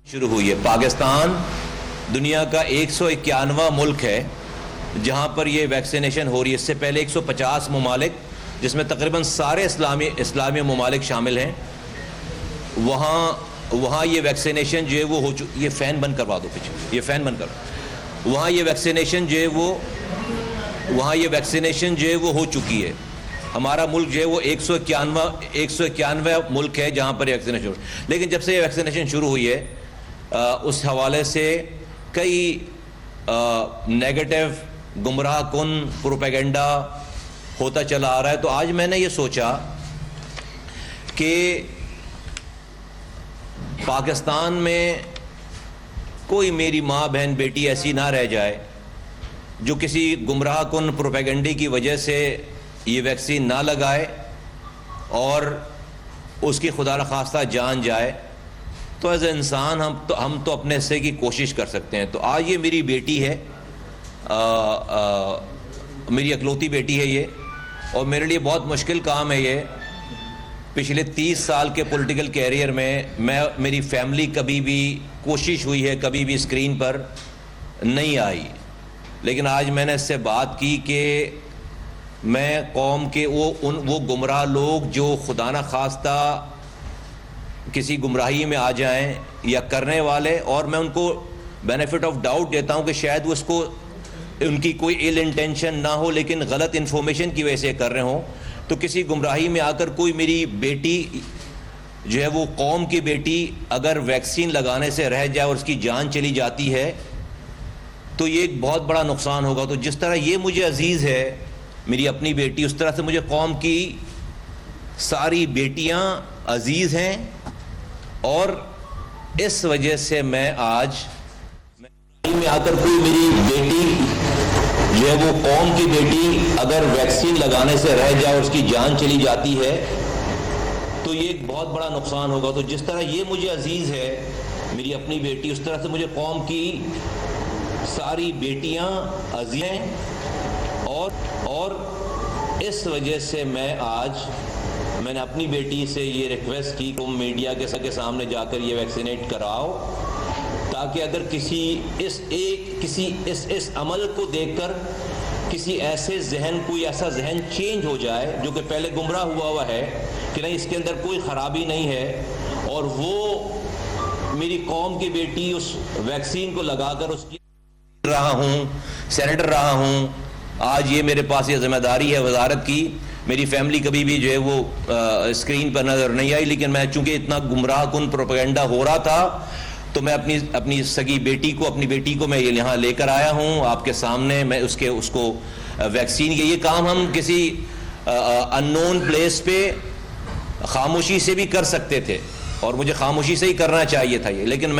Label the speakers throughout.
Speaker 1: شروع ہوئی ہے۔ پاکستان دنیا کا 191واں ملک ہے جہاں پر یہ ویکسینیشن ہو رہی ہے۔ اس سے پہلے 150 ممالک جس میں تقریباً سارے اسلامی ممالک شامل ہیں، وہاں یہ ویکسینیشن جو ہے وہ یہ فین بند کروا دو پیچھے، یہ فین بند کرو۔ وہاں یہ ویکسینیشن جو ہے وہ ہو چکی ہے۔ ہمارا ملک جو ہے وہ 191واں ملک ہے جہاں پر ویکسینیشن، لیکن جب سے یہ ویکسینیشن شروع ہوئی ہے اس حوالے سے کئی نیگیٹو گمراہ کن پروپیگنڈا ہوتا چلا آ رہا ہے۔ تو آج میں نے یہ سوچا کہ پاکستان میں کوئی میری ماں بہن بیٹی ایسی نہ رہ جائے جو کسی گمراہ کن پروپیگنڈے کی وجہ سے یہ ویکسین نہ لگائے اور اس کی خدا نخواستہ جان جائے۔ تو ایز اے انسان ہم تو اپنے حصے کی کوشش کر سکتے ہیں۔ تو آج یہ میری بیٹی ہے، میری اکلوتی بیٹی ہے یہ، اور میرے لیے بہت مشکل کام ہے یہ۔ پچھلے 30 سال کے پولیٹیکل کیریئر میں میری فیملی کبھی بھی کوشش ہوئی ہے، کبھی بھی اسکرین پر نہیں آئی، لیکن آج میں نے اس سے بات کی کہ میں قوم کے وہ گمراہ لوگ جو خدا نخواستہ کسی گمراہی میں آ جائیں یا کرنے والے، اور میں ان کو بینیفٹ آف ڈاؤٹ دیتا ہوں کہ شاید وہ اس کو ان کی کوئی ایل انٹینشن نہ ہو لیکن غلط انفارمیشن کی وجہ سے کر رہے ہوں، تو کسی گمراہی میں آ کر کوئی میری بیٹی جو ہے وہ قوم کی بیٹی اگر ویکسین لگانے سے رہ جائے اور اس کی جان چلی جاتی ہے تو یہ ایک بہت بڑا نقصان ہوگا۔ تو جس طرح یہ مجھے عزیز ہے میری اپنی بیٹی، اس طرح سے مجھے قوم کی ساری بیٹیاں عزیز ہیں، اور اس وجہ سے میں آج میں آ کر کوئی میری بیٹی جو ہے وہ قوم کی بیٹی اگر ویکسین لگانے سے رہ جائے اور اس کی جان چلی جاتی ہے تو یہ ایک بہت بڑا نقصان ہوگا۔ تو جس طرح یہ مجھے عزیز ہے میری اپنی بیٹی، اس طرح سے مجھے قوم کی ساری بیٹیاں عزیز ہیں، اور اس وجہ سے میں نے اپنی بیٹی سے یہ ریکویسٹ کی کہ تم میڈیا کے سامنے جا کر یہ ویکسینیٹ کراؤ، تاکہ اگر اس عمل کو دیکھ کر کسی ایسے کوئی ایسا ذہن چینج ہو جائے جو کہ پہلے گمراہ ہوا ہے کہ نہیں اس کے اندر کوئی خرابی نہیں ہے، اور وہ میری قوم کی بیٹی اس ویکسین کو لگا کر اس کی سینیٹر رہا ہوں، آج یہ میرے پاس یہ ذمہ داری ہے وزارت کی۔ میری فیملی کبھی بھی جو ہے وہ اسکرین پر نظر نہیں آئی، لیکن میں چونکہ اتنا گمراہ کن پروپیگنڈا ہو رہا تھا تو میں اپنی سگی بیٹی کو میں یہاں لے کر آیا ہوں آپ کے سامنے۔ میں اس کو ویکسین یہ کام ہم کسی ان نون پلیس پہ خاموشی سے بھی کر سکتے تھے، اور مجھے خاموشی سے ہی کرنا چاہیے تھا لیکن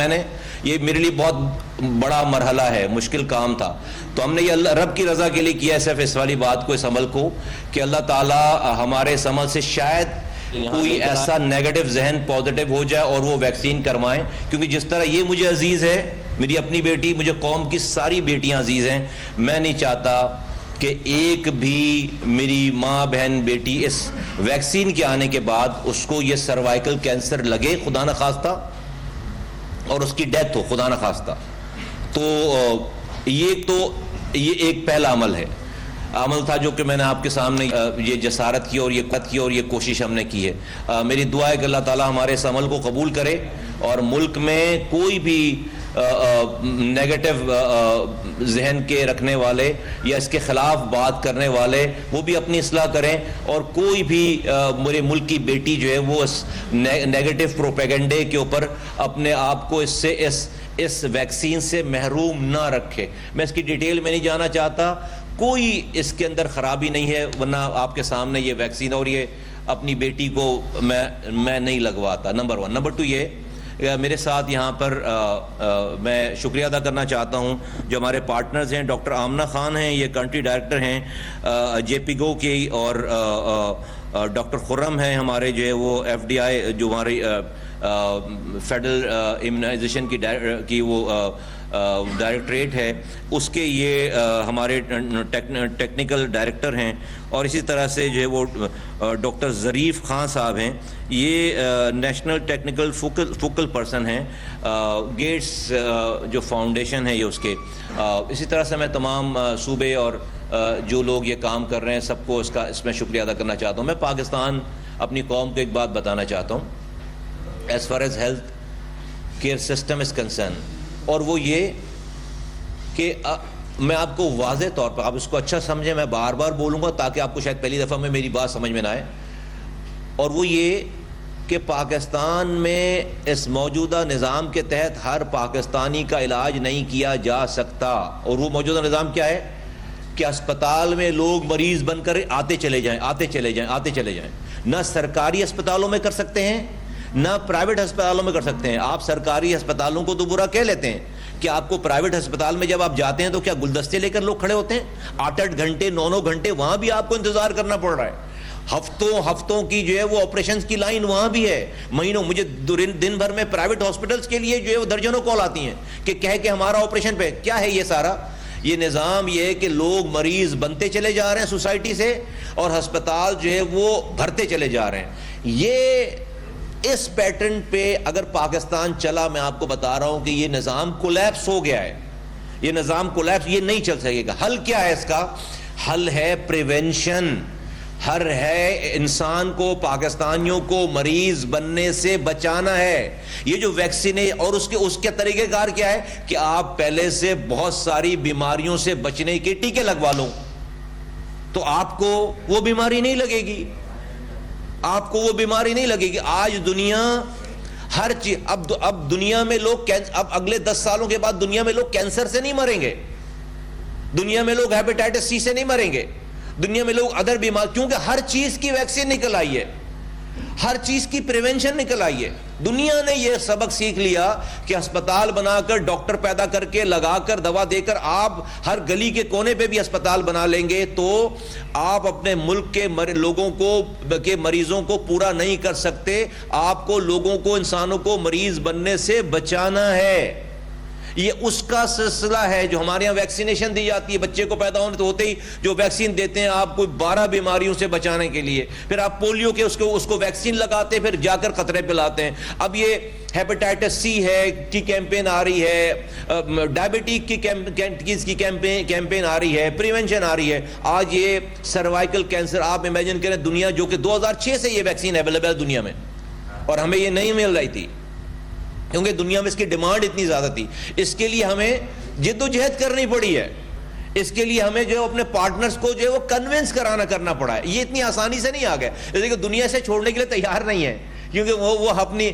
Speaker 1: یہ میرے لیے بہت بڑا مرحلہ ہے، مشکل کام تھا۔ تو ہم نے یہ اللہ رب کی رضا کے لیے کیا، صرف اس والی بات کو، اس عمل کو، کہ اللہ تعالیٰ ہمارے اس عمل سے شاید کوئی ایسا نیگیٹو ذہن پازیٹیو ہو جائے اور وہ ویکسین کروائیں، کیونکہ جس طرح یہ مجھے عزیز ہے میری اپنی بیٹی، مجھے قوم کی ساری بیٹیاں عزیز ہیں۔ میں نہیں چاہتا کہ ایک بھی میری ماں بہن بیٹی اس ویکسین کے آنے کے بعد اس کو یہ سروائیکل کینسر لگے خدا نخواستہ اور اس کی ڈیتھ ہو خدا نخواستہ۔ تو یہ ایک پہلا عمل تھا جو کہ میں نے آپ کے سامنے یہ جسارت کی اور یہ کوشش ہم نے کی ہے۔ میری دعا ہے کہ اللہ تعالیٰ ہمارے اس عمل کو قبول کرے، اور ملک میں کوئی بھی نیگیٹو ذہن کے رکھنے والے یا اس کے خلاف بات کرنے والے وہ بھی اپنی اصلاح کریں، اور کوئی بھی میرے ملک کی بیٹی جو ہے وہ اس نیگیٹو پروپیگنڈے کے اوپر اپنے آپ کو اس ویکسین سے محروم نہ رکھے۔ میں اس کی ڈیٹیل میں نہیں جانا چاہتا، کوئی اس کے اندر خرابی نہیں ہے، ورنہ آپ کے سامنے یہ ویکسین اور یہ اپنی بیٹی کو میں نہیں لگواتا، نمبر 1۔ نمبر 2 یہ میرے ساتھ یہاں پر میں شکریہ ادا کرنا چاہتا ہوں جو ہمارے پارٹنرز ہیں۔ ڈاکٹر آمنہ خان ہیں، یہ کنٹری ڈائریکٹر ہیں JPGO کی، اور ڈاکٹر خرم ہیں ہمارے جو ہے وہ FDI جو ہماری فیڈرل امیونائزیشن کی وہ ڈائریکٹریٹ ہے، اس کے یہ ہمارے ٹیکنیکل ڈائریکٹر ہیں، اور اسی طرح سے جو ہے وہ ڈاکٹر ظریف خان صاحب ہیں، یہ نیشنل ٹیکنیکل فوکل پرسن ہیں گیٹس جو فاؤنڈیشن ہے یہ اس کے. اسی طرح سے میں تمام صوبے اور جو لوگ یہ کام کر رہے ہیں سب کو اس میں شکریہ ادا کرنا چاہتا ہوں. میں پاکستان اپنی قوم کو ایک بات بتانا چاہتا ہوں as far as health care system is concern, اور وہ یہ کہ میں آپ کو واضح طور پر، آپ اس کو اچھا سمجھیں، میں بار بار بولوں گا تاکہ آپ کو شاید پہلی دفعہ میں میری بات سمجھ میں نہ آئے، اور وہ یہ کہ پاکستان میں اس موجودہ نظام کے تحت ہر پاکستانی کا علاج نہیں کیا جا سکتا. اور وہ موجودہ نظام کیا ہے کہ اسپتال میں لوگ مریض بن کر آتے چلے جائیں. نہ سرکاری اسپتالوں میں کر سکتے ہیں نہ پرائیویٹ ہسپتالوں میں کر سکتے ہیں. آپ سرکاری ہسپتالوں کو تو برا کہہ لیتے ہیں کہ آپ کو پرائیویٹ ہسپتال میں جب آپ جاتے ہیں تو کیا گلدستے لے کر لوگ کھڑے ہوتے ہیں 8-8 گھنٹے 9-9 گھنٹے وہاں بھی آپ کو انتظار کرنا پڑ رہا ہے. ہفتوں کی جو ہے وہ آپریشنز کی لائن وہاں بھی ہے، مہینوں. مجھے دن بھر میں پرائیویٹ ہاسپٹلز کے لیے جو ہے وہ درجنوں کال آتی ہیں کہ کہہ کہ ہمارا آپریشن پہ. کیا ہے یہ سارا؟ یہ نظام یہ ہے کہ لوگ مریض بنتے چلے جا رہے ہیں سوسائٹی سے اور ہسپتال جو ہے وہ بھرتے چلے جا رہے ہیں. یہ اس پیٹرن پہ اگر پاکستان چلا، میں آپ کو بتا رہا ہوں کہ یہ نظام کولیپس ہو گیا ہے. یہ نظام کولیپس، یہ نہیں چل سکے گا. حل کیا ہے اس کا؟ حل ہے پریونشن. ہر ہے انسان کو، پاکستانیوں کو مریض بننے سے بچانا ہے. یہ جو ویکسین ہے اور اس کے طریقہ کار کیا ہے کہ آپ پہلے سے بہت ساری بیماریوں سے بچنے کے ٹیکے لگوا لو تو آپ کو وہ بیماری نہیں لگے گی. آپ کو وہ بیماری نہیں لگے گی. آج دنیا ہر چیز، اب دنیا میں لوگ، اب اگلے 10 سالوں کے بعد دنیا میں لوگ کینسر سے نہیں مریں گے، دنیا میں لوگ ہیپیٹائٹس سی سے نہیں مریں گے، دنیا میں لوگ ادر بیمار، کیونکہ ہر چیز کی ویکسین نکل آئی ہے، ہر چیز کی پریونشن نکل آئی ہے. دنیا نے یہ سبق سیکھ لیا کہ ہسپتال بنا کر، ڈاکٹر پیدا کر کے، لگا کر، دوا دے کر آپ ہر گلی کے کونے پہ بھی ہسپتال بنا لیں گے تو آپ اپنے ملک کے لوگوں کے مریضوں کو پورا نہیں کر سکتے. آپ کو لوگوں کو، انسانوں کو مریض بننے سے بچانا ہے. یہ اس کا سلسلہ ہے جو ہمارے یہاں ویکسینیشن دی جاتی ہے. بچے کو پیدا ہونے تو ہوتے ہی جو ویکسین دیتے ہیں آپ کو 12 بیماریوں سے بچانے کے لیے، پھر آپ پولیو کے اس کو ویکسین لگاتے ہیں، پھر جا کر قطرے پلاتے ہیں. اب یہ ہیپیٹائٹس سی کی کیمپین آ رہی ہے، ڈائبٹک کی کیمپین آ رہی ہے، پریونشن آ رہی ہے. آج یہ سروائکل کینسر، آپ امیجن کریں دنیا جو کہ 2006 سے یہ ویکسین اویلیبل ہے دنیا میں، اور ہمیں یہ نہیں مل رہی تھی کیونکہ دنیا میں اس کی ڈیمانڈ اتنی زیادہ تھی. اس کے لیے ہمیں جد و جہد کرنی پڑی ہے. اس کے لیے ہمیں جو اپنے پارٹنرز کو جو ہے وہ کنونس کرنا پڑا ہے. یہ اتنی آسانی سے نہیں آ گیا، جیسے کہ دنیا سے چھوڑنے کے لیے تیار نہیں ہے کیونکہ وہ اپنی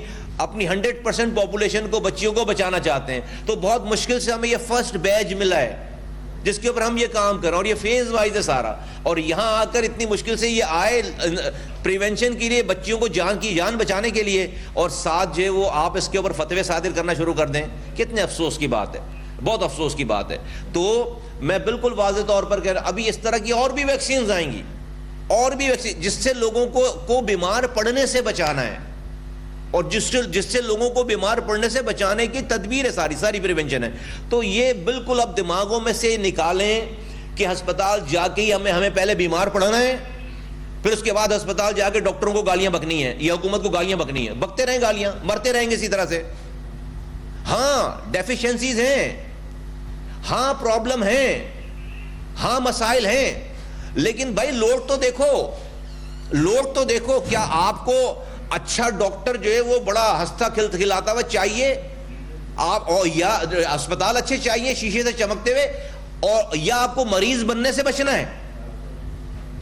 Speaker 1: 100% پاپولیشن کو، بچیوں کو بچانا چاہتے ہیں. تو بہت مشکل سے ہمیں یہ فرسٹ بیچ ملا ہے جس کے اوپر ہم یہ کام کر رہے ہیں، اور یہ فیز وائز ہے سارا. اور یہاں آ کر اتنی مشکل سے یہ آئے پریونشن کے لیے، بچیوں کو جان بچانے کے لیے، اور ساتھ جو ہے وہ آپ اس کے اوپر فتوے صادر کرنا شروع کر دیں. کتنے افسوس کی بات ہے، بہت افسوس کی بات ہے. تو میں بالکل واضح طور پر کہہ رہا ہوں ابھی اس طرح کی اور بھی ویکسینز آئیں گی، اور بھی ویکسین جس سے لوگوں کو بیمار پڑنے سے بچانا ہے، اور جس سے لوگوں کو بیمار پڑنے سے بچانے کی تدبیر ہے، ساری پریونشن ہے. تو یہ بالکل اب دماغوں میں سے نکالیں کہ ہسپتال جا کے ہی ہمیں پہلے بیمار پڑنا ہے، پھر اس کے بعد ہسپتال جا کے ڈاکٹروں کو گالیاں بکنی ہیں یا حکومت کو گالیاں بکنی ہیں. بکتے رہیں گالیاں، مرتے رہیں گے اسی طرح سے. ہاں ڈیفیشنسیز ہیں، ہاں پرابلم ہیں، ہاں مسائل ہیں، لیکن بھائی لوڈ تو دیکھو. کیا آپ کو اچھا ڈاکٹر جو ہے وہ بڑا ہنستا کھلاتا ہوا چاہیے آپ، اور یا اسپتال اچھے چاہیے شیشے سے چمکتے ہوئے، اور یا آپ کو مریض بننے سے بچنا ہے؟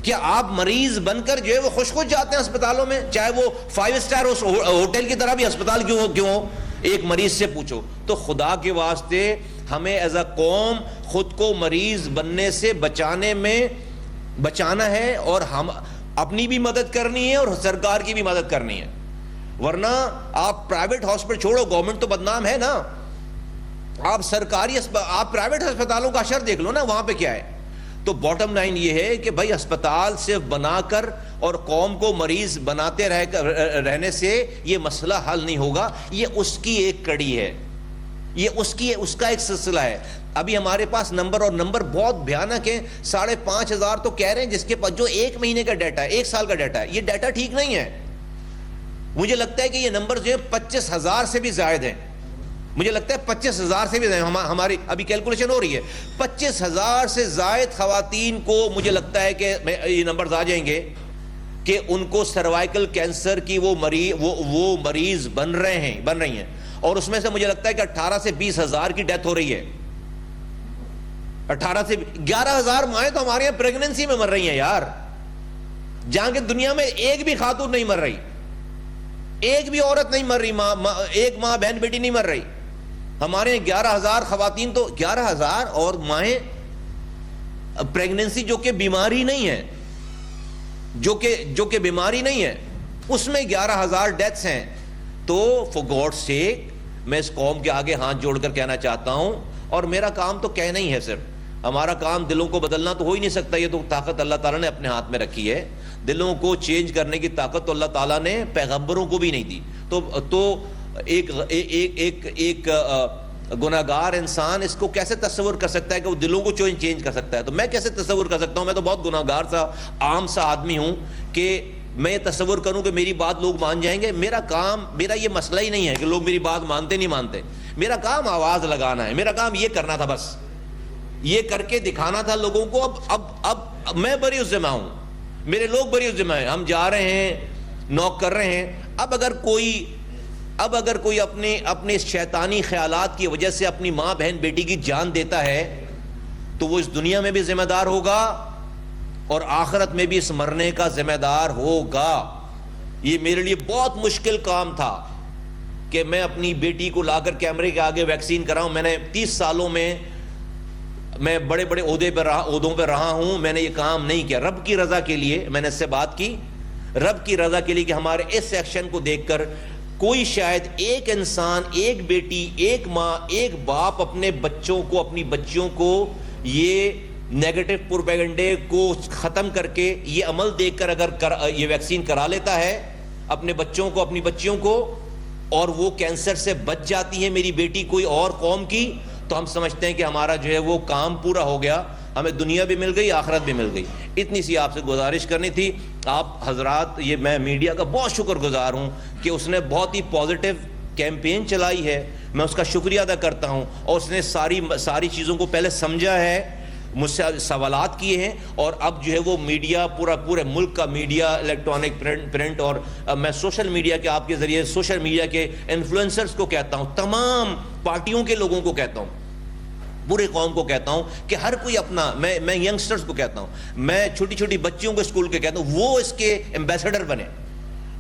Speaker 1: کیا آپ مریض بن کر جو ہے وہ خوش جاتے ہیں اسپتالوں میں، چاہے وہ 5 اسٹار ہوٹل کی طرح بھی اسپتال کیوں ہو؟ ایک مریض سے پوچھو. تو خدا کے واسطے ہمیں ایز اے قوم خود کو مریض بننے سے بچانا ہے، اور ہم اپنی بھی مدد کرنی ہے اور سرکار کی بھی مدد کرنی ہے. ورنہ آپ پرائیویٹ ہاسپٹل چھوڑو، گورنمنٹ تو بدنام ہے نا. آپ پرائیویٹ ہسپتالوں کا اشر دیکھ لو نا، وہاں پہ کیا ہے. تو باٹم لائن یہ ہے کہ بھائی اسپتال صرف بنا کر اور قوم کو مریض بناتے رہنے سے یہ مسئلہ حل نہیں ہوگا. یہ اس کی ایک کڑی ہے, یہ اس کا ایک سلسلہ ہے. ابھی ہمارے پاس نمبر بہت بھیانک ہیں. 5,500 تو کہہ رہے ہیں جس کے پاس, جو 1 مہینے کا ڈیٹا ہے, 1 سال کا ڈیٹا ہے. یہ ڈیٹا ٹھیک نہیں ہے. مجھے لگتا ہے کہ یہ نمبر جو ہے 25,000 سے بھی زائد ہیں. مجھے لگتا ہے 25,000 سے بھی زائد. ہماری ابھی کیلکولیشن ہو رہی ہے, 25,000 سے زائد خواتین کو مجھے لگتا ہے کہ یہ نمبرز آ جائیں گے کہ ان کو سروائیکل کینسر کی وہ مریض بن رہی ہیں. اور اس میں سے مجھے لگتا ہے کہ 18 سے 20,000 کی ڈیتھ ہو رہی ہے. 18 سے 11,000 مائیں تو ہمارے یہاں پریگننسی میں مر رہی ہیں یار, جہاں کہ دنیا میں ایک بھی خاتون نہیں مر رہی, ایک بھی عورت نہیں مر رہی, ایک ماں بہن بیٹی نہیں مر رہی. ہمارے 11,000 خواتین, تو 11,000 اور مائیں پریگننسی جو کہ بیماری نہیں ہے, جو کہ بیماری نہیں ہے, اس میں 11,000 ڈیتھس ہیں. تو فور گاڈ سیک میں اس قوم کے آگے ہاتھ جوڑ کر کہنا چاہتا ہوں, اور میرا کام تو کہنا ہی ہے, صرف ہمارا کام دلوں کو بدلنا تو ہو ہی نہیں سکتا. یہ تو طاقت اللہ تعالیٰ نے اپنے ہاتھ میں رکھی ہے. دلوں کو چینج کرنے کی طاقت تو اللہ تعالیٰ نے پیغمبروں کو بھی نہیں دی. تو ایک گناہگار انسان اس کو کیسے تصور کر سکتا ہے کہ وہ دلوں کو چینج کر سکتا ہے؟ تو میں کیسے تصور کر سکتا ہوں؟ میں تو بہت گناہگار سا عام سا آدمی ہوں کہ میں یہ تصور کروں کہ میری بات لوگ مان جائیں گے. میرا یہ مسئلہ ہی نہیں ہے کہ لوگ میری بات مانتے نہیں مانتے. میرا کام آواز لگانا ہے, میرا کام یہ کرنا تھا, بس یہ کر کے دکھانا تھا لوگوں کو. اب میں بری اس ذمہ ہوں, میرے لوگ بری اس ذمہ ہیں. ہم جا رہے ہیں, نوک کر رہے ہیں. اب اگر کوئی اپنے شیطانی خیالات کی وجہ سے اپنی ماں بہن بیٹی کی جان دیتا ہے تو وہ اس دنیا میں بھی ذمہ دار ہوگا اور آخرت میں بھی اس مرنے کا ذمہ دار ہوگا. یہ میرے لیے بہت مشکل کام تھا کہ میں اپنی بیٹی کو لا کر کیمرے کے آگے ویکسین کراؤں. میں نے 30 سالوں میں بڑے بڑے عہدوں پہ رہا ہوں, میں نے یہ کام نہیں کیا. رب کی رضا کے لیے میں نے اس سے بات کی, رب کی رضا کے لیے کہ ہمارے اس ایکشن کو دیکھ کر کوئی شاید ایک انسان, ایک بیٹی, ایک ماں, ایک باپ اپنے بچوں کو, اپنی بچیوں کو یہ نیگیٹو پروپیگنڈے کو ختم کر کے یہ عمل دیکھ کر اگر یہ ویکسین کرا لیتا ہے اپنے بچوں کو, اپنی بچیوں کو, اور وہ کینسر سے بچ جاتی ہے میری بیٹی کوئی اور قوم کی, تو ہم سمجھتے ہیں کہ ہمارا جو ہے وہ کام پورا ہو گیا, ہمیں دنیا بھی مل گئی, آخرت بھی مل گئی. اتنی سی آپ سے گزارش کرنی تھی. آپ حضرات, یہ میں میڈیا کا بہت شکر گزار ہوں کہ اس نے بہت ہی پازیٹیو کیمپین چلائی ہے, میں اس کا شکریہ ادا کرتا ہوں. اور اس نے ساری چیزوں کو پہلے سمجھا ہے, مجھ سے سوالات کیے ہیں, اور اب جو ہے وہ میڈیا, پورے ملک کا میڈیا, الیکٹرانک, پرنٹ, اور میں سوشل میڈیا کے, آپ کے ذریعے سوشل میڈیا کے انفلوئنسرز کو کہتا ہوں, تمام پارٹیوں کے لوگوں کو کہتا ہوں, پورے قوم کو کہتا ہوں کہ ہر کوئی اپنا, میں ینگسٹرز کو کہتا ہوں, میں چھوٹی چھوٹی بچیوں کو اسکول کے کہتا ہوں, وہ اس کے ایمبیسڈر بنے,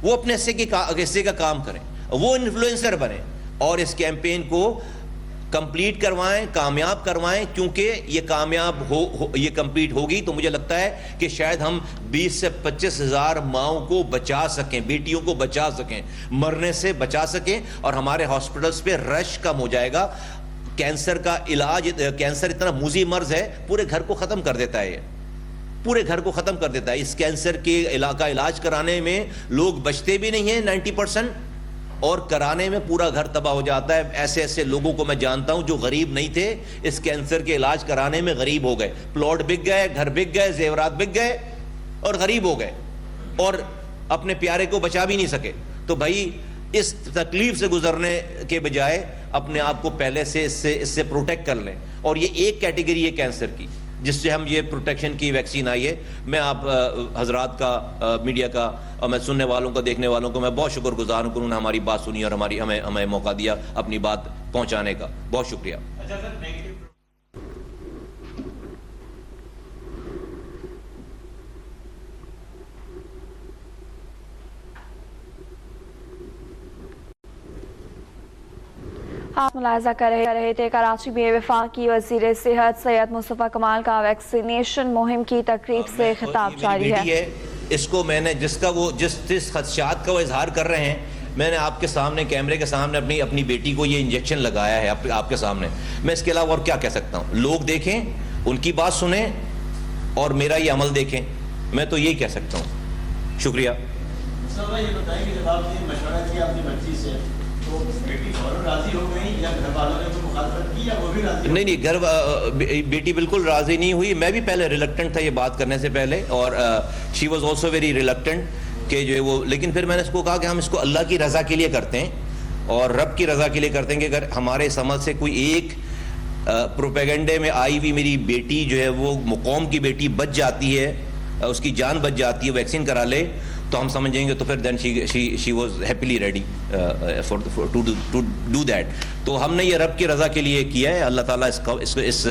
Speaker 1: وہ اپنے حصے کا کام کریں, وہ انفلوئنسر بنے, اور اس کیمپین کو کمپلیٹ کروائیں, کامیاب کروائیں. کیونکہ یہ کمپلیٹ ہوگی تو مجھے لگتا ہے کہ شاید ہم 20 سے 25,000 ماؤں کو بچا سکیں, بیٹیوں کو بچا سکیں, مرنے سے بچا سکیں, اور ہمارے ہاسپٹلس پہ رش کم ہو جائے گا. کینسر کا علاج, کینسر اتنا موذی مرض ہے, پورے گھر کو ختم کر دیتا ہے, پورے گھر کو ختم کر دیتا ہے. اس کینسر کے علاج کرانے میں لوگ بچتے بھی نہیں ہیں 90%, اور کرانے میں پورا گھر تباہ ہو جاتا ہے. ایسے لوگوں کو میں جانتا ہوں جو غریب نہیں تھے, اس کینسر کے علاج کرانے میں غریب ہو گئے, پلاٹ بک گئے, گھر بک گئے, زیورات بک گئے, اور غریب ہو گئے, اور اپنے پیارے کو بچا بھی نہیں سکے. تو بھائی اس تکلیف سے گزرنے کے بجائے اپنے آپ کو پہلے سے اس سے پروٹیکٹ کر لیں. اور یہ ایک کیٹیگری ہے کینسر کی جس سے ہم یہ پروٹیکشن کی ویکسین آئی ہے. میں آپ حضرات کا, میڈیا کا, اور میں سننے والوں کا, دیکھنے والوں کو میں بہت شکر گزار ہوں کہ انہوں نے ہماری بات سنی اور ہمیں موقع دیا اپنی بات پہنچانے کا. بہت شکریہ.
Speaker 2: آپ ملاحظہ کر رہے تھے کراچی میں وفاقی وزیر صحت سید مصطفیٰ کمال کا ویکسینیشن مہم کی تقریب سے خطاب جاری ہے.
Speaker 1: اس کو میں نے جس خدشات کا وہ اظہار کر رہے ہیں, میں نے آپ کے سامنے, کیمرے کے سامنے اپنی بیٹی کو یہ انجیکشن لگایا ہے آپ کے سامنے. میں اس کے علاوہ اور کیا کہہ سکتا ہوں؟ لوگ دیکھیں, ان کی بات سنیں, اور میرا یہ عمل دیکھیں. میں تو یہی کہہ سکتا ہوں. شکریہ.
Speaker 3: یہ بتائیں کہ جب آپ نے مشورہ کیا اپنی بچی سے تو بیٹی فوراً راضی ہو گئی یا گھر والوں نے کوئی مخالفت کی یا وہ بھی راضی؟
Speaker 1: نہیں, بیٹی بالکل راضی نہیں ہوئی. میں بھی پہلے ریلکٹنٹ تھا یہ بات کرنے سے پہلے, اور she was also very reluctant کہ جو ہے وہ, لیکن پھر میں نے اس کو کہا کہ ہم اس کو اللہ کی رضا کے لیے کرتے ہیں اور رب کی رضا کے لیے کرتے ہیں کہ اگر ہمارے اس عمل سے کوئی ایک پروپیگنڈے میں آئی ہوئی میری بیٹی جو ہے وہ قوم کی بیٹی بچ جاتی ہے, اس کی جان بچ جاتی ہے, ویکسین کرا لے, تو ہم سمجھیں گے تو پھر then she was happily ready to do that. تو ہم نے یہ رب کی رضا کے لیے کیا ہے. اللہ تعالیٰ اس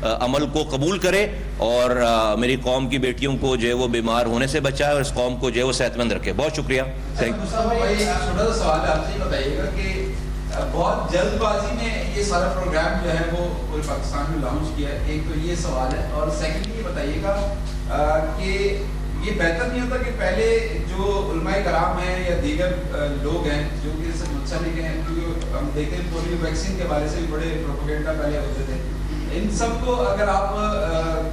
Speaker 1: عمل کو قبول کرے اور میری قوم کی بیٹیوں کو جو ہے وہ بیمار ہونے سے بچائے اور اس قوم کو جو ہے وہ صحت مند رکھے. بہت شکریہ.
Speaker 4: چھوٹا سا سوال ہے آپ سے, بتائیے گا کہ بہت جلد بازی میں یہ سارا پروگرام جو ہے وہ پورے پاکستان میں لانچ کیا ہے, ایک تو یہ سوال ہے, اور سیکنڈلی یہ بتائیے گا کہ یہ بہتر نہیں ہوتا کہ پہلے جو علماء کرام ہیں یا دیگر لوگ ہیں جو کہ اس سے منسلک ہیں, کیونکہ ہم دیکھتے ہیں پولیو ویکسین کے بارے سے بھی بڑے پروپیگنڈا پہلے ہوتے تھے, ان سب کو اگر آپ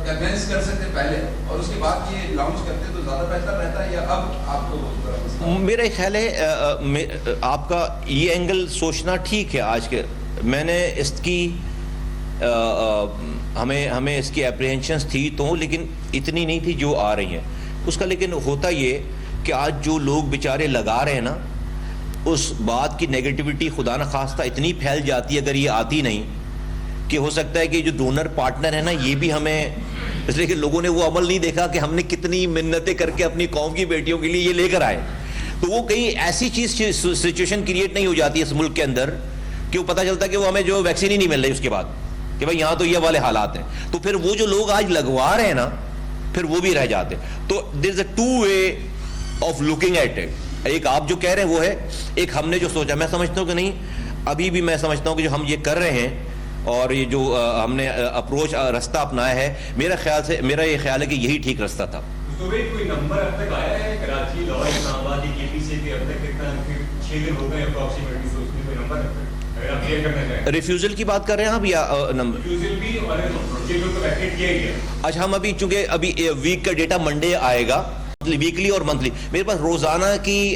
Speaker 4: کنوینس کر سکتے پہلے اور اس کے بعد یہ لانچ کرتے تو زیادہ بہتر رہتا ہے, یا اب آپ کو؟
Speaker 1: میرا خیال ہے آپ کا یہ اینگل سوچنا ٹھیک ہے. آج کے میں نے اس کی ہمیں اس کی اپریہنشنس تھی تو, لیکن اتنی نہیں تھی جو آ رہی ہیں اس کا. لیکن ہوتا یہ کہ آج جو لوگ بیچارے لگا رہے ہیں نا, اس بات کی نیگیٹیوٹی خدا نخواستہ اتنی پھیل جاتی ہے اگر یہ آتی نہیں, کہ ہو سکتا ہے کہ جو ڈونر پارٹنر ہے نا یہ بھی ہمیں, اس لیے کہ لوگوں نے وہ عمل نہیں دیکھا کہ ہم نے کتنی منتیں کر کے اپنی قوم کی بیٹیوں کے لیے یہ لے کر آئے, تو وہ کہیں ایسی چیز سچویشن کریٹ نہیں ہو جاتی اس ملک کے اندر کہ وہ پتہ چلتا کہ وہ ہمیں جو ویکسین ہی نہیں مل رہی اس کے بعد کہ بھائی یہاں تو یہ والے حالات ہیں, تو پھر وہ جو لوگ آج لگوا رہے ہیں نا پھر وہ بھی رہ جاتے ہیں. تو there is a two way of looking at it. ایک آپ جو کہہ رہے ہیں وہ ہے, ایک ہم نے جو سوچا. میں سمجھتا ہوں کہ نہیں, ابھی بھی میں سمجھتا ہوں کہ جو ہم یہ کر رہے ہیں اور یہ جو ہم نے اپروچ رستہ اپنایا ہے, میرا یہ خیال ہے کہ یہی ٹھیک رستہ تھا.
Speaker 5: کوئی نمبر اب تک آیا ہے کراچی, لاہور, اسلام آباد کے پی سے کہ اب تک کتنا 6 دن ہو گئے اپروکسیمیٹلی, تو اس میں کوئی نمبر اگر آپ کلیئر کرنا چاہیں؟
Speaker 1: ریفیوزل کی بات کر رہے ہیں آپ یا نمبر؟
Speaker 5: ریفیوزل بھی اور جو تو ویکسینیٹ کیا ہی ہے.
Speaker 1: اچھا, ہم ابھی چونکہ ابھی ویک کا ڈیٹا منڈے آئے گا, ویکلی اور منتھلی میرے پاس روزانہ کی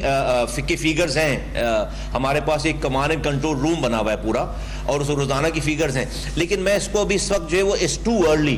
Speaker 1: فیگرز ہیں. ہمارے پاس ایک کمانڈ اینڈ کنٹرول روم بنا ہوا ہے پورا, اور اس روزانہ کی فیگرز ہیں. لیکن میں اس کو ابھی اس وقت جو ہے وہ از ٹو ارلی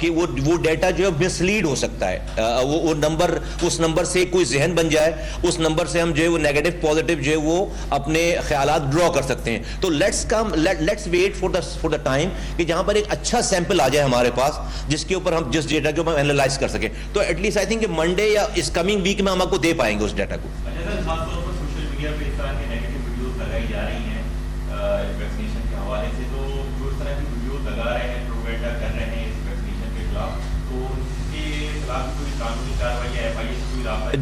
Speaker 1: کہ وہ ڈیٹا جو ہے مسلیڈ ہو سکتا ہے. وہ نمبر, اس نمبر سے کوئی ذہن بن جائے, اس نمبر سے ہم جو ہے وہ نیگیٹو پازیٹیو جو ہے وہ اپنے خیالات ڈرا کر سکتے ہیں. تو let's wait for the time کہ جہاں پر ایک اچھا سیمپل آ جائے ہمارے پاس, جس کے اوپر ہم جس ڈیٹا کو ہم اینالائز کر سکیں. تو ایٹ لیسٹ آئی تھنک کہ منڈے یا اس کمنگ ویک میں ہم آپ کو دے پائیں گے اس ڈیٹا کو.
Speaker 5: خاص طور پر سوشل میڈیا پہ اس طرح کی نیگیٹو ویڈیوز لگائی جا رہی ہیں ویکسینیشن کے حوالے سے, تو جو اس طرح کی ویڈیوز لگا رہے ہیں, پروپیگنڈا کر رہے ہیں اس ویکسینیشن کے خلاف, تو اس کے خلاف کوئی قانونی کارروائی یا ایف آئی اے سے کوئی رابطہ؟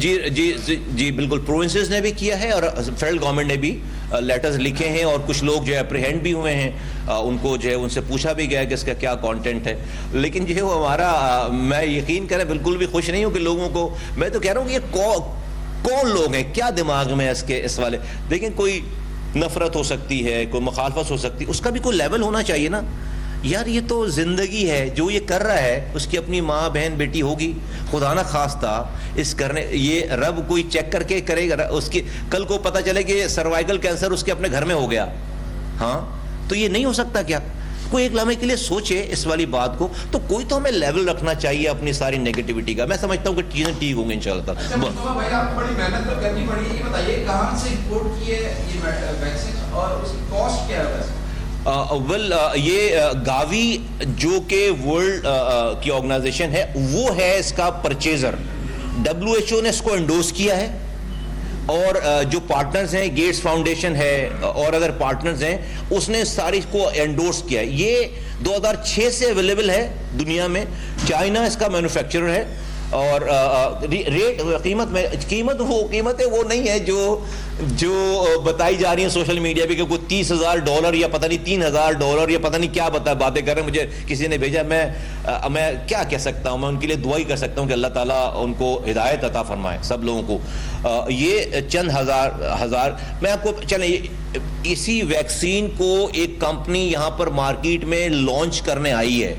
Speaker 1: جی بالکل, پروونسز نے بھی کیا ہے اور فیڈرل گورنمنٹ نے بھی لیٹرز لکھے ہیں, اور کچھ لوگ جو ہے اپریہینڈ بھی ہوئے ہیں, ان کو جو ہے ان سے پوچھا بھی گیا کہ اس کا کیا کانٹینٹ ہے. لیکن جو ہے وہ ہمارا, میں یقین کریں بالکل بھی خوش نہیں ہوں کہ لوگوں کو, میں تو کہہ رہا ہوں کہ یہ کون لوگ ہیں, کیا دماغ میں اس والے. دیکھیں, کوئی نفرت ہو سکتی ہے, کوئی مخالفت ہو سکتی ہے, اس کا بھی کوئی لیول ہونا چاہیے نا یار. یہ تو زندگی ہے, جو یہ کر رہا ہے اس کی اپنی ماں بہن بیٹی ہوگی, خدا نہ خواستہ اس کرنے, یہ رب کوئی چیک کر کے کرے گا, اس کی کل کو پتہ چلے کہ سروائیکل کینسر اس کے اپنے گھر میں ہو گیا, ہاں تو یہ نہیں ہو سکتا کیا؟ کوئی ایک لمحے کے لیے سوچے اس والی بات کو, تو کوئی تو ہمیں لیول رکھنا چاہیے اپنی ساری نیگیٹیوٹی کا. میں سمجھتا ہوں کہ چیزیں ٹھیک ہوں گی انشاءاللہ تعالی.
Speaker 4: اچھا مصطفیٰ بھائی, آپ کو بڑی محنت تو کرنی پڑی ہے, یہ بتائیے کہاں سے امپورٹ کی ہے یہ ویکسین اور اس کی کاسٹ کیا ہے ویسے؟
Speaker 1: یہ گاوی جو کہ ورلڈ کی آرگنائزیشن ہے وہ ہے اس کا پرچیزر. WHO نے اس کو انڈورس کیا ہے, اور جو پارٹنرز ہیں گیٹس فاؤنڈیشن ہے اور اگر پارٹنرز ہیں اس نے ساری کو انڈورس کیا ہے. یہ 2006 سے اویلیبل ہے دنیا میں. چائنا اس کا مینوفیکچرر ہے, اور ریٹ قیمت وہ نہیں ہے جو بتائی جا رہی ہیں سوشل میڈیا پہ کہ کوئی $30,000 یا پتہ نہیں $3,000 یا پتہ نہیں کیا باتیں کر رہے ہیں. مجھے کسی نے بھیجا, میں کیا کہہ سکتا ہوں, میں ان کے لیے دعا ہی کر سکتا ہوں کہ اللہ تعالیٰ ان کو ہدایت عطا فرمائے سب لوگوں کو. یہ چند ہزار میں آپ کو چلیں, اسی ویکسین کو ایک کمپنی یہاں پر مارکیٹ میں لانچ کرنے آئی ہے,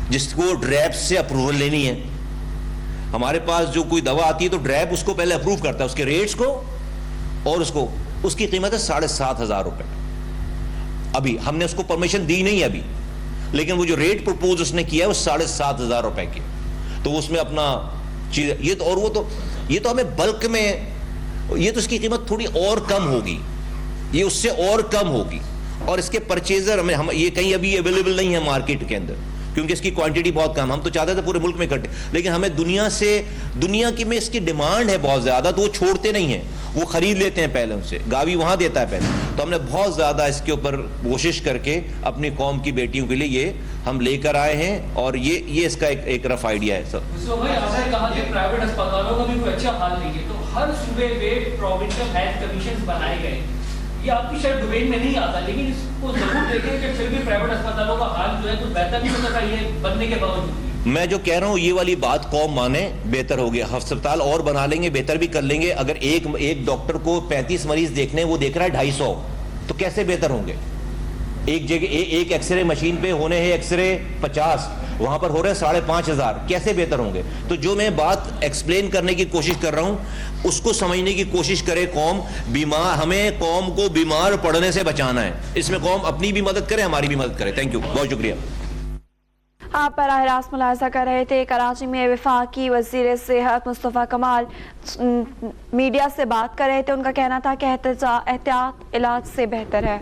Speaker 1: جس کو ڈریپ سے اپروول لینی ہے. ہمارے پاس جو کوئی دوا آتی ہے تو ڈریپ اس کو پہلے اپروو کرتا ہے, اس کے ریٹس کو, اور اس کی قیمت ہے 7,500 روپے. ابھی ہم نے اس کو پرمیشن دی نہیں ابھی, لیکن وہ جو ریٹ پرپوز اس نے کیا ہے وہ 7,500 روپے کی. تو اس میں اپنا چیز یہ تو, اور وہ تو یہ تو ہمیں بلک میں, یہ تو اس کی قیمت تھوڑی اور کم ہوگی, یہ اس سے اور کم ہوگی, اور اس کے پرچیزر ہم یہ کہیں ابھی اویلیبل نہیں ہے مارکیٹ کے اندر, کیونکہ اس کی کوانٹٹی بہت کم. ہم تو چاہتے تھے پورے ملک میں کٹے, لیکن ہمیں دنیا کی میں اس کی ڈیمانڈ ہے بہت زیادہ, تو وہ چھوڑتے نہیں ہیں, وہ خرید لیتے ہیں پہلے ان سے, گاوی وہاں دیتا ہے پہلے. تو ہم نے بہت زیادہ اس کے اوپر کوشش کر کے اپنی قوم کی بیٹیوں کے لیے یہ ہم لے کر آئے ہیں, اور یہ اس کا ایک رف آئیڈیا ہے. سر
Speaker 6: بھائی آپ نے کہا کہ پرائیویٹ اسپتالوں کا بھی کوئی اچھا حال نہیں ہے, تو ہر صوبے میں پروونشل ہیلتھ کمیشن بنائے گئے. یہ آپ کی شاید ڈومین میں نہیں آتا, لیکن اس کو ضرور دیکھیں کہ پھر بھی پرائیویٹ اسپتالوں کا حال جو ہے تو بہتر نہیں ہو سکتا یہ بننے کے باوجود.
Speaker 1: میں جو کہہ رہا ہوں یہ والی بات قوم مانے, بہتر ہو گیا. ہسپتال اور بنا لیں گے, بہتر بھی کر لیں گے. اگر ایک ڈاکٹر کو 35 مریض دیکھنے, وہ دیکھ رہا ہے 250, تو کیسے بہتر ہوں گے؟ ایک جگہ ایک ایکس رے مشین پہ ہونے ہیں ایکس رے 50, وہاں پر ہو رہے ہیں 5,500, کیسے بہتر ہوں گے؟ تو جو میں بات ایکسپلین کرنے کی کوشش کر رہا ہوں اس کو سمجھنے کی کوشش کرے قوم. ہمیں قوم کو بیمار پڑنے سے بچانا ہے, اس میں قوم اپنی بھی مدد کرے, ہماری بھی مدد کرے. تھینک یو, بہت شکریہ.
Speaker 2: آپ براہ راست ملاحظہ کر رہے تھے. کراچی میں وفاقی وزیر صحت مصطفیٰ کمال میڈیا سے بات کر رہے تھے. ان کا کہنا تھا کہ احتیاط علاج سے بہتر ہے.